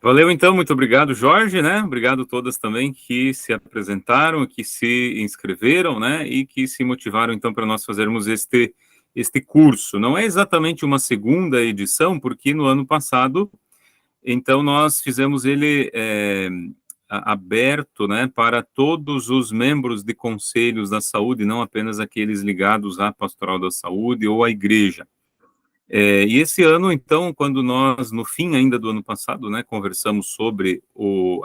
Valeu, então, muito obrigado, Jorge, né? Obrigado a todas também que se apresentaram, que se inscreveram, né? E que se motivaram, então, para nós fazermos este curso. Não é exatamente uma segunda edição, porque no ano passado, então, nós fizemos ele aberto, né, para todos os membros de conselhos da saúde, não apenas aqueles ligados à pastoral da saúde ou à igreja. E esse ano, então, quando nós, no fim ainda do ano passado, né, conversamos sobre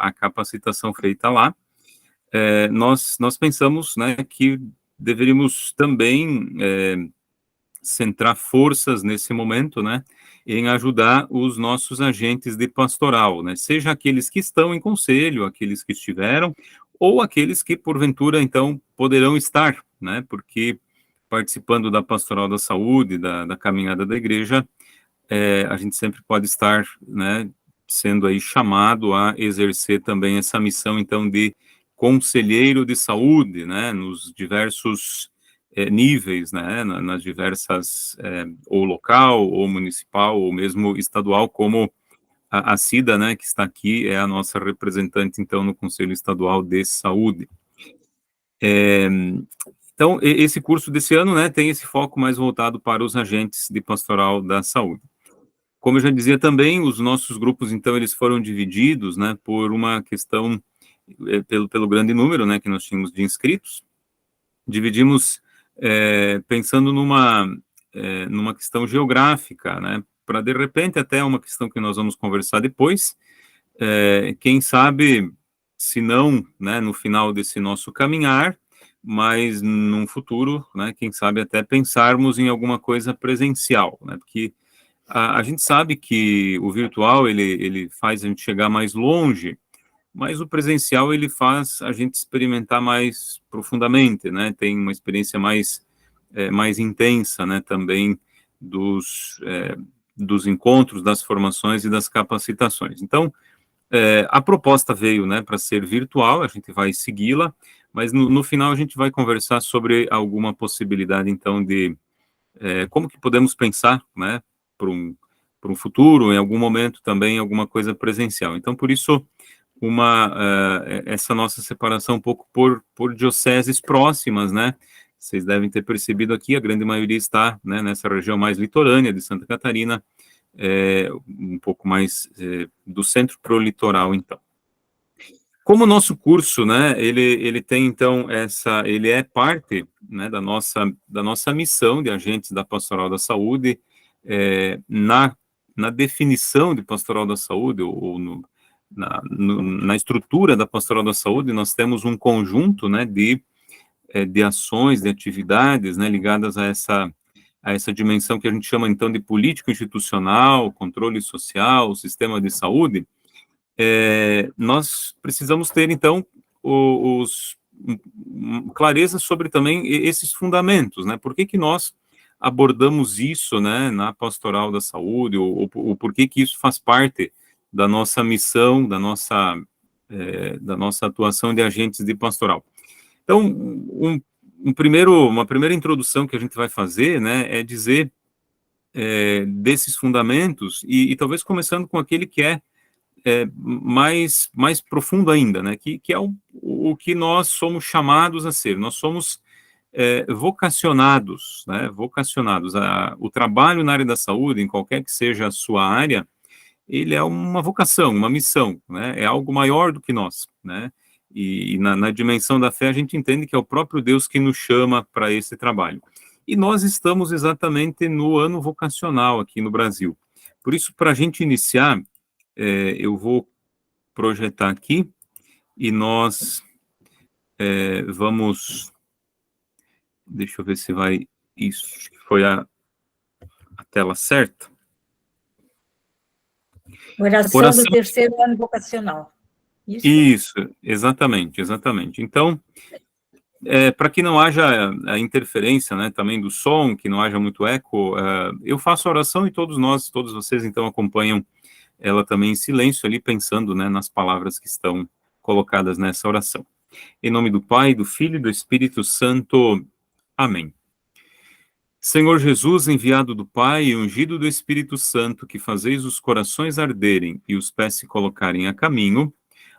a capacitação feita lá, nós pensamos, né, que deveríamos também centrar forças nesse momento, né, em ajudar os nossos agentes de pastoral, né, seja aqueles que estão em conselho, aqueles que estiveram, ou aqueles que, porventura, então, poderão estar, né, porque participando da pastoral da saúde, da caminhada da igreja, a gente sempre pode estar, né, sendo aí chamado a exercer também essa missão, então, de conselheiro de saúde, né, nos diversos níveis, né, nas diversas, ou local, ou municipal, ou mesmo estadual, como a Cida, né, que está aqui, é a nossa representante, então, no Conselho Estadual de Saúde. Então, esse curso desse ano, né, tem esse foco mais voltado para os agentes de pastoral da saúde. Como eu já dizia também, os nossos grupos, então, eles foram divididos, né, por uma questão, pelo grande número, né, que nós tínhamos de inscritos. Dividimos pensando numa questão geográfica, né, para, de repente, até uma questão que nós vamos conversar depois, quem sabe, se não, né, no final desse nosso caminhar, mas num futuro, né, quem sabe até pensarmos em alguma coisa presencial, né, porque a gente sabe que o virtual, ele faz a gente chegar mais longe, mas o presencial, ele faz a gente experimentar mais profundamente, né? Tem uma experiência mais intensa, né? Também dos encontros, das formações e das capacitações. Então, a proposta veio, né, para ser virtual, a gente vai segui-la, mas no final a gente vai conversar sobre alguma possibilidade, então, de como que podemos pensar, né, para um futuro, em algum momento também, alguma coisa presencial. Então, por isso, essa nossa separação um pouco por dioceses próximas, né? Vocês devem ter percebido aqui, a grande maioria está, né, nessa região mais litorânea de Santa Catarina, um pouco mais do centro para o litoral, então. Como o nosso curso, né, ele tem, então, ele é parte, né, da nossa missão de agentes da Pastoral da Saúde, na definição de Pastoral da Saúde, ou na estrutura da Pastoral da Saúde, nós temos um conjunto, né, de ações, de atividades, né, ligadas a essa dimensão que a gente chama, então, de político institucional, controle social, sistema de saúde. Nós precisamos ter, então, clareza sobre também esses fundamentos, né? Por que nós abordamos isso, né, na pastoral da saúde, ou por que isso faz parte da nossa missão, da nossa atuação de agentes de pastoral. Então, uma primeira introdução que a gente vai fazer, né, é dizer desses fundamentos, e talvez começando com aquele que é mais profundo ainda, né? Que é o que nós somos chamados a ser. Nós somos vocacionados, né? Vocacionados. O trabalho na área da saúde, em qualquer que seja a sua área, ele é uma vocação, uma missão, né? É algo maior do que nós, né? E na dimensão da fé, a gente entende que é o próprio Deus que nos chama para esse trabalho. E nós estamos exatamente no ano vocacional aqui no Brasil. Por isso, para a gente iniciar, eu vou projetar aqui e nós vamos. Deixa eu ver se vai. Isso, foi a tela certa. Oração do terceiro ano vocacional. Isso, exatamente. Então, para que não haja a interferência, né, também do som, que não haja muito eco, eu faço a oração e todos vocês, então, acompanham ela também em silêncio ali, pensando, né, nas palavras que estão colocadas nessa oração. Em nome do Pai, do Filho e do Espírito Santo. Amém. Senhor Jesus, enviado do Pai e ungido do Espírito Santo, que fazeis os corações arderem e os pés se colocarem a caminho,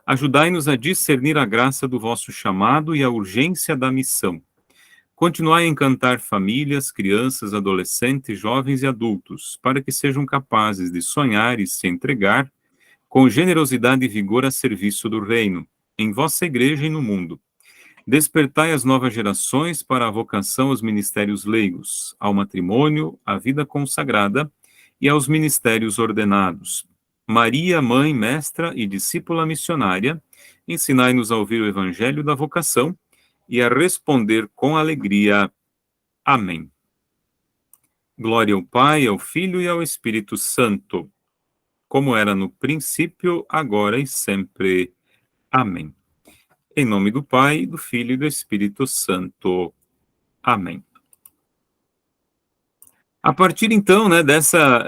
ajudai-nos a discernir a graça do vosso chamado e a urgência da missão. Continuai a encantar famílias, crianças, adolescentes, jovens e adultos, para que sejam capazes de sonhar e se entregar com generosidade e vigor a serviço do reino, em vossa igreja e no mundo. Despertai as novas gerações para a vocação aos ministérios leigos, ao matrimônio, à vida consagrada e aos ministérios ordenados. Maria, mãe, mestra e discípula missionária, ensinai-nos a ouvir o evangelho da vocação e a responder com alegria. Amém. Glória ao Pai, ao Filho e ao Espírito Santo, como era no princípio, agora e sempre. Amém. Em nome do Pai, do Filho e do Espírito Santo. Amém. A partir, então, né, dessa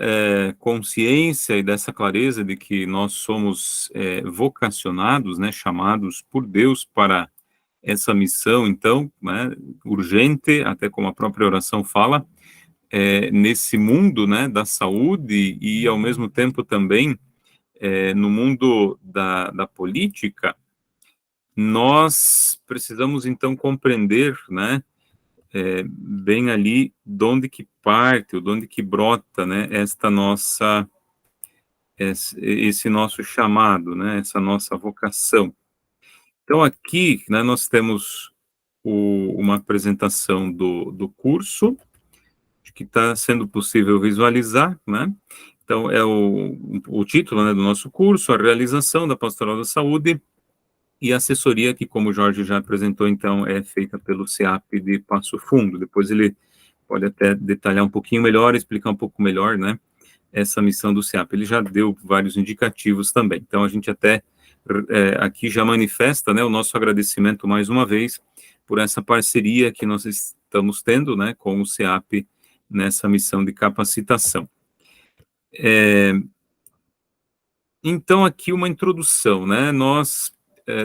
consciência e dessa clareza de que nós somos vocacionados, né, chamados por Deus para essa missão, então, né, urgente, até como a própria oração fala, nesse mundo, né, da saúde e, ao mesmo tempo, também no mundo da política, nós precisamos, então, compreender, né, bem ali, de onde que parte, de onde que brota, né, esse nosso chamado, né, essa nossa vocação. Então, aqui, né, nós temos uma apresentação do curso, que está sendo possível visualizar, né? Então, é o título, né, do nosso curso, a realização da Pastoral da Saúde, e a assessoria que, como o Jorge já apresentou, então, é feita pelo CEAP de Passo Fundo. Depois ele pode até detalhar um pouquinho melhor, explicar um pouco melhor, né, essa missão do CEAP. Ele já deu vários indicativos também. Então, a gente até aqui já manifesta, né, o nosso agradecimento mais uma vez por essa parceria que nós estamos tendo, né, com o CEAP nessa missão de capacitação. Então, aqui uma introdução, né,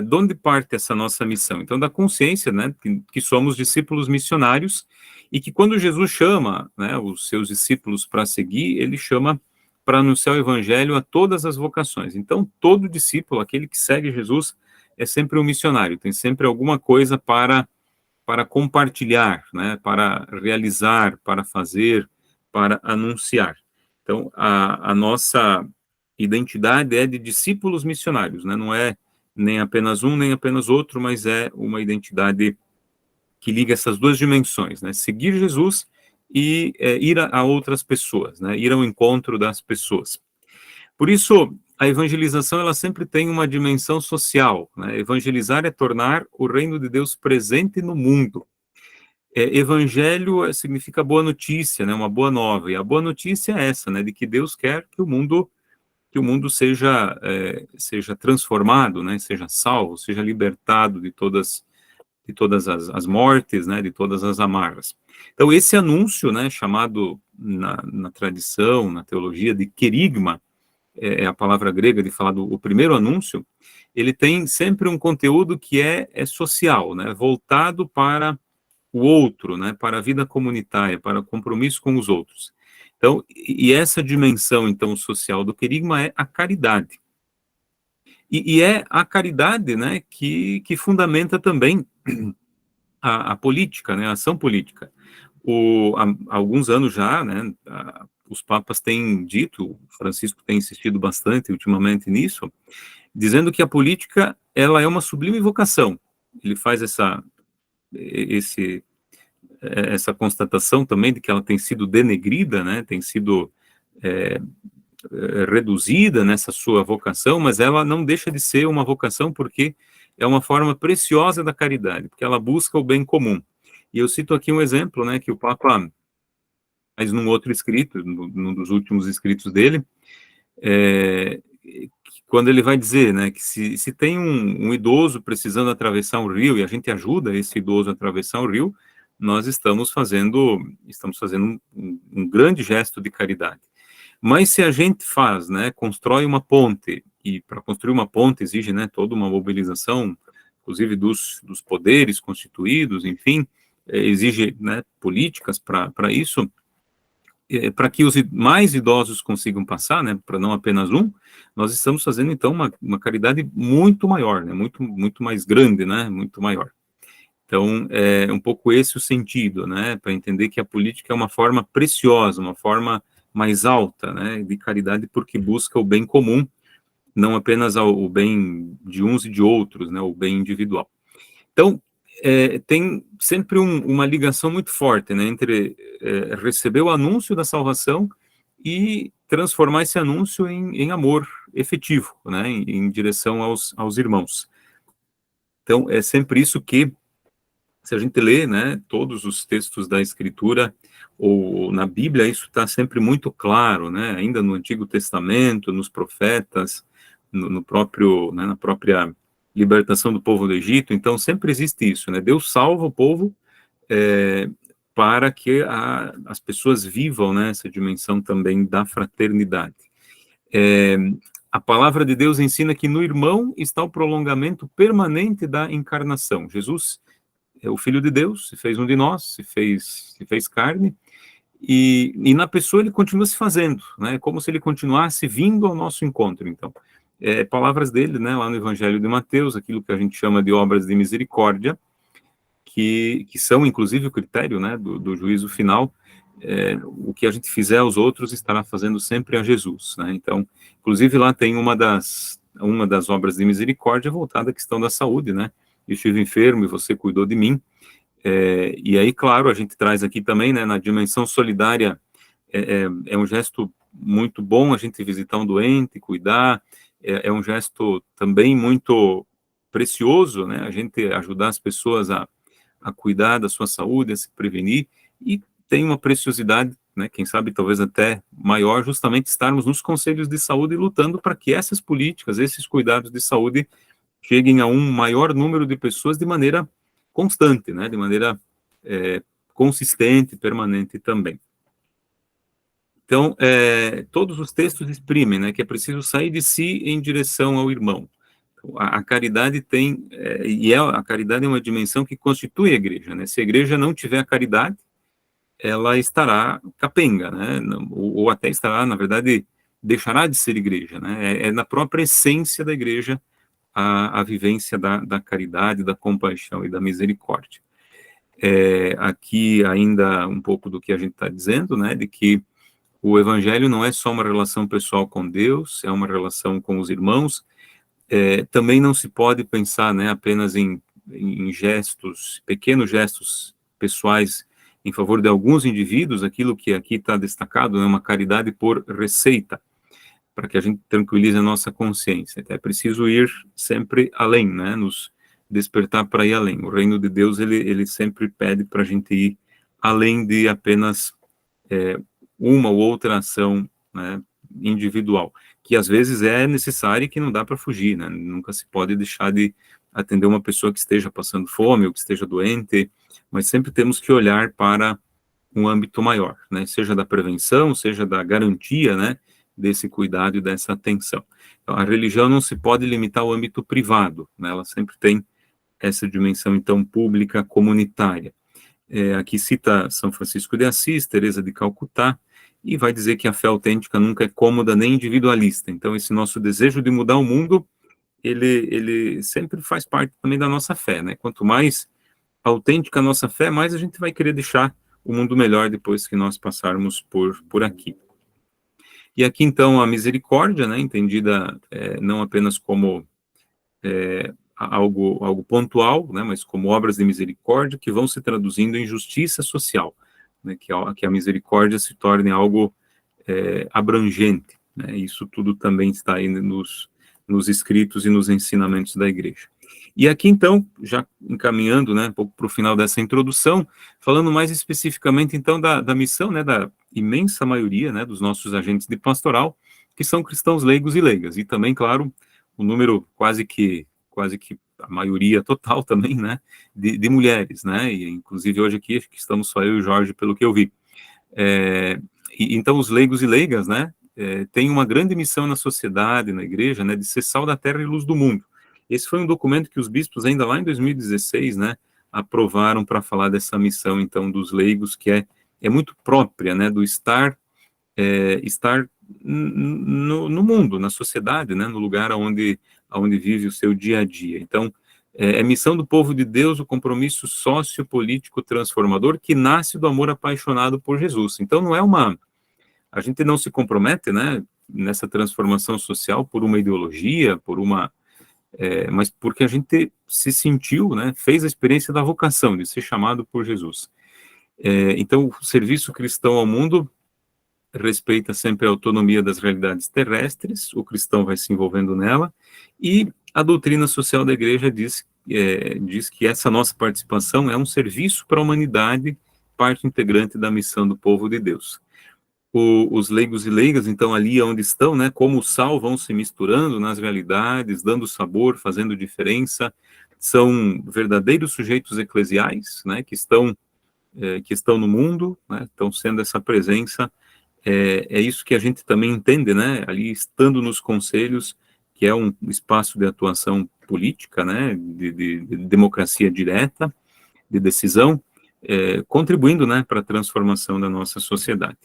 de onde parte essa nossa missão? Então, da consciência, né, que somos discípulos missionários e que quando Jesus chama, né, os seus discípulos para seguir, ele chama para anunciar o evangelho a todas as vocações. Então, todo discípulo, aquele que segue Jesus, é sempre um missionário, tem sempre alguma coisa para compartilhar, né, para realizar, para fazer, para anunciar. Então, a nossa identidade é de discípulos missionários, né, não é nem apenas um, nem apenas outro, mas é uma identidade que liga essas duas dimensões, né, seguir Jesus e ir a outras pessoas, né, ir ao encontro das pessoas. Por isso, a evangelização, ela sempre tem uma dimensão social, né, evangelizar é tornar o reino de Deus presente no mundo. Evangelho significa boa notícia, né, uma boa nova, e a boa notícia é essa, né, de que Deus quer que o mundo seja transformado, né, seja salvo, seja libertado de todas as mortes, né, de todas as amarras. Então, esse anúncio, né, chamado na tradição, na teologia, de querigma, é a palavra grega de falar o primeiro anúncio, ele tem sempre um conteúdo que é social, né, voltado para o outro, né, para a vida comunitária, para o compromisso com os outros. Então, e essa dimensão, então, social do querigma é a caridade. E é a caridade, né, que fundamenta também a política, né, a ação política. Há alguns anos já, né, os papas têm dito, Francisco tem insistido bastante ultimamente nisso, dizendo que a política, ela é uma sublime vocação. Ele faz essa constatação também de que ela tem sido denegrida, né, tem sido reduzida nessa sua vocação, mas ela não deixa de ser uma vocação porque é uma forma preciosa da caridade, porque ela busca o bem comum. E eu cito aqui um exemplo, né, que o Papa faz num outro escrito, num dos últimos escritos dele, quando ele vai dizer, né, que se tem um idoso precisando atravessar um rio e a gente ajuda esse idoso a atravessar o rio, nós estamos fazendo um grande gesto de caridade. Mas se a gente constrói uma ponte, e para construir uma ponte exige, né, toda uma mobilização, inclusive dos poderes constituídos, enfim, exige, né, políticas para isso, para que os mais idosos consigam passar, né, para não apenas um, nós estamos fazendo, então, uma caridade muito maior, né, muito mais grande, né, muito maior. Então, é um pouco esse o sentido, né, para entender que a política é uma forma preciosa, uma forma mais alta, né, de caridade, porque busca o bem comum, não apenas o bem de uns e de outros, né, o bem individual. Então, tem sempre uma ligação muito forte, né, entre receber o anúncio da salvação e transformar esse anúncio em amor efetivo, né, em direção aos irmãos. Então, é sempre isso que, se a gente lê, né, todos os textos da Escritura, ou na Bíblia, isso está sempre muito claro, né, ainda no Antigo Testamento, nos profetas, no próprio, né, na própria libertação do povo do Egito. Então, sempre existe isso, né, Deus salva o povo para que as pessoas vivam, né, essa dimensão também da fraternidade. A palavra de Deus ensina que no irmão está o prolongamento permanente da encarnação. Jesus é o Filho de Deus, se fez um de nós, se fez carne, e na pessoa ele continua se fazendo, né, como se ele continuasse vindo ao nosso encontro. Então, palavras dele, né, lá no Evangelho de Mateus, aquilo que a gente chama de obras de misericórdia, que são, inclusive, o critério, né, do juízo final. O que a gente fizer aos outros estará fazendo sempre a Jesus, né? Então, inclusive, lá tem uma das obras de misericórdia voltada à questão da saúde, né? Eu estive enfermo e você cuidou de mim. E aí, claro, a gente traz aqui também, né, na dimensão solidária, é um gesto muito bom a gente visitar um doente, cuidar, é um gesto também muito precioso, né, a gente ajudar as pessoas a cuidar da sua saúde, a se prevenir, e tem uma preciosidade, né, quem sabe talvez até maior, justamente estarmos nos conselhos de saúde lutando para que essas políticas, esses cuidados de saúde cheguem a um maior número de pessoas de maneira constante, né, de maneira consistente, permanente também. Então, todos os textos exprimem, né, que é preciso sair de si em direção ao irmão. A caridade tem, a caridade é uma dimensão que constitui a igreja, né? Se a igreja não tiver a caridade, ela estará capenga, né? Ou até estará, na verdade, deixará de ser igreja, né? É na própria essência da igreja a vivência da caridade, da compaixão e da misericórdia. Aqui ainda um pouco do que a gente está dizendo, né? De que o evangelho não é só uma relação pessoal com Deus, é uma relação com os irmãos. Também não se pode pensar, né, apenas em gestos, pequenos gestos pessoais em favor de alguns indivíduos, aquilo que aqui está destacado, né, uma caridade por receita, para que a gente tranquilize a nossa consciência. É preciso ir sempre além, né, nos despertar para ir além. O reino de Deus, ele sempre pede para a gente ir além de apenas uma ou outra ação, né, individual, que às vezes é necessária e que não dá para fugir, né? Nunca se pode deixar de atender uma pessoa que esteja passando fome ou que esteja doente, mas sempre temos que olhar para um âmbito maior, né? Seja da prevenção, seja da garantia, né, desse cuidado e dessa atenção. Então, a religião não se pode limitar ao âmbito privado, né? Ela sempre tem essa dimensão, então, pública, comunitária. Aqui cita São Francisco de Assis, Teresa de Calcutá, e vai dizer que a fé autêntica nunca é cômoda nem individualista. Então, esse nosso desejo de mudar o mundo, ele sempre faz parte também da nossa fé, né? Quanto mais autêntica a nossa fé, mais a gente vai querer deixar o mundo melhor depois que nós passarmos por aqui. E aqui, então, a misericórdia, né, entendida não apenas como algo pontual, né, mas como obras de misericórdia que vão se traduzindo em justiça social, né, que a misericórdia se torne algo abrangente, né, isso tudo também está aí nos escritos e nos ensinamentos da igreja. E aqui, então, já encaminhando, né, um pouco para o final dessa introdução, falando mais especificamente, então, da missão, né, da imensa maioria, né, dos nossos agentes de pastoral, que são cristãos leigos e leigas, e também, claro, o número quase que a maioria total também, né, de mulheres, né, e inclusive hoje aqui, acho que estamos só eu e o Jorge, pelo que eu vi. Então, os leigos e leigas, né, têm uma grande missão na sociedade, na igreja, né, de ser sal da terra e luz do mundo. Esse foi um documento que os bispos, ainda lá em 2016, né, aprovaram para falar dessa missão, então, dos leigos, que é muito própria, né, do estar no mundo, na sociedade, né, no lugar onde vive o seu dia a dia. Então, é missão do povo de Deus, o compromisso sociopolítico transformador que nasce do amor apaixonado por Jesus. Então, a gente não se compromete, né, nessa transformação social por uma ideologia, mas porque a gente se sentiu, né, fez a experiência da vocação de ser chamado por Jesus. Então, o serviço cristão ao mundo respeita sempre a autonomia das realidades terrestres, o cristão vai se envolvendo nela, e a doutrina social da igreja diz que essa nossa participação é um serviço para a humanidade, parte integrante da missão do povo de Deus. Os leigos e leigas, então, ali onde estão, né, como o sal, vão se misturando nas realidades, dando sabor, fazendo diferença, são verdadeiros sujeitos eclesiais, né, que estão no mundo, né, estão sendo essa presença. É isso que a gente também entende, né, ali estando nos conselhos, que é um espaço de atuação política, né, de democracia direta, de decisão, contribuindo, né, para a transformação da nossa sociedade.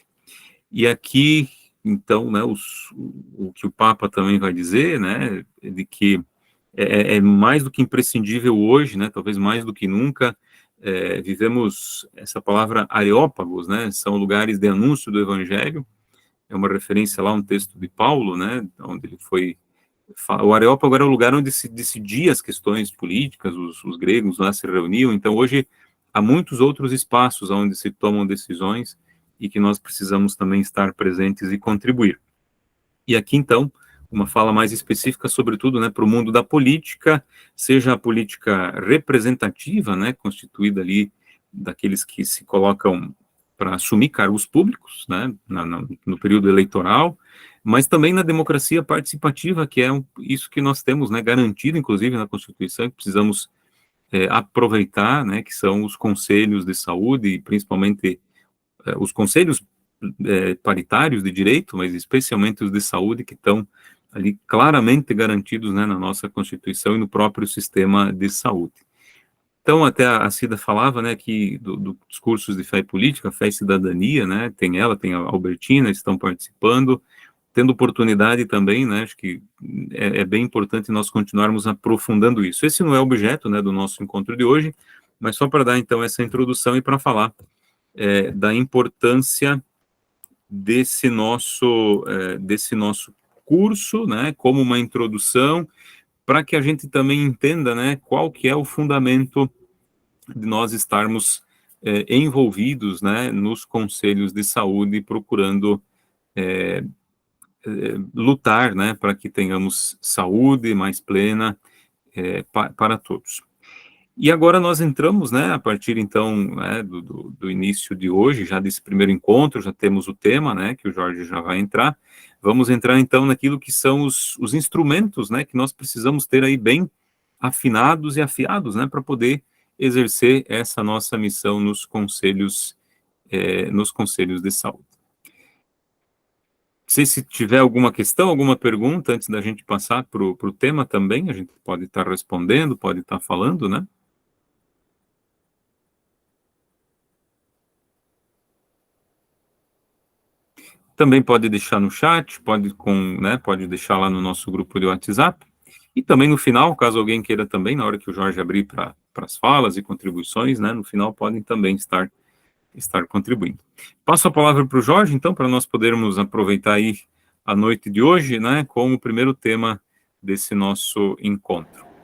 E aqui, então, né, o que o Papa também vai dizer, né, de que é mais do que imprescindível hoje, né, talvez mais do que nunca, vivemos essa palavra areópagos, né, são lugares de anúncio do evangelho, é uma referência lá a um texto de Paulo, né, onde ele foi, o areópago era o lugar onde se decidia as questões políticas, os gregos lá se reuniam, então hoje há muitos outros espaços onde se tomam decisões e que nós precisamos também estar presentes e contribuir. E aqui, então, uma fala mais específica, sobretudo, né, para o mundo da política, seja a política representativa, né, constituída ali daqueles que se colocam para assumir cargos públicos, né, no período eleitoral, mas também na democracia participativa, que é isso que nós temos, né, garantido, inclusive, na Constituição, que precisamos aproveitar, né, que são os conselhos de saúde, e principalmente os conselhos paritários de direito, mas especialmente os de saúde, que estão ali claramente garantidos, né, na nossa Constituição e no próprio sistema de saúde. Então, até a Cida falava, né, que dos cursos de fé e política, fé e cidadania, né, tem a Albertina, estão participando, tendo oportunidade também, né, acho que é bem importante nós continuarmos aprofundando isso. Esse não é o objeto, né, do nosso encontro de hoje, mas só para dar, então, essa introdução e para falar da importância desse nosso curso, né, como uma introdução, para que a gente também entenda, né, qual que é o fundamento de nós estarmos envolvidos, né, nos conselhos de saúde, procurando lutar, né, para que tenhamos saúde mais plena para todos. E agora nós entramos, né, a partir, então, né, do início de hoje, já desse primeiro encontro, já temos o tema, né, que o Jorge já vai entrar. Vamos entrar, então, naquilo que são os instrumentos, né, que nós precisamos ter aí bem afinados e afiados, né, para poder exercer essa nossa missão nos conselhos de saúde. Se tiver alguma questão, alguma pergunta, antes da gente passar para o tema também, a gente pode estar respondendo, pode estar falando, né? Também pode deixar no chat, pode deixar lá no nosso grupo de WhatsApp. E também no final, caso alguém queira também, na hora que o Jorge abrir para as falas e contribuições, né, no final podem também estar contribuindo. Passo a palavra para o Jorge, então, para nós podermos aproveitar aí a noite de hoje, né, como o primeiro tema desse nosso encontro.